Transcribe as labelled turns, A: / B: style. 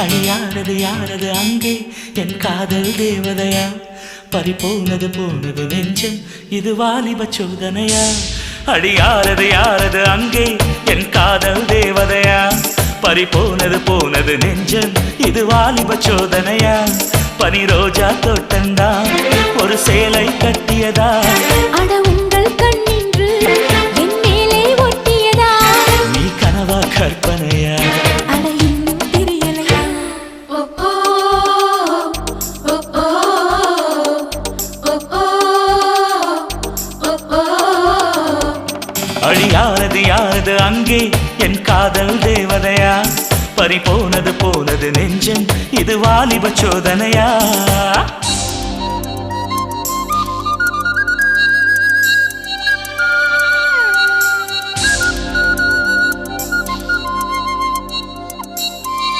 A: அழியாரது யாரது அங்கே என் காதல் தேவதையா பறிபோனது போனது நெஞ்சம் இது வாலிப சோதனையா அழியாரது யாரது அங்கே என் காதல் தேவதையா பறிபோனது போனது நெஞ்சம் இது வாலிப சோதனையா பனி ரோஜா தோட்டந்தா ஒரு சேலை கட்டியதா
B: அட உங்கள் கண்ணின்று என் மேலே ஒட்டியதா
A: நீ கனவா கற்பனையா
B: அட இன்னும் தெரியலையா
A: அழியாரது யாரது அங்கே என் காதல் தேவதையா பறிபோனது போனது நெஞ்சம் இது வாலிப சோதனையா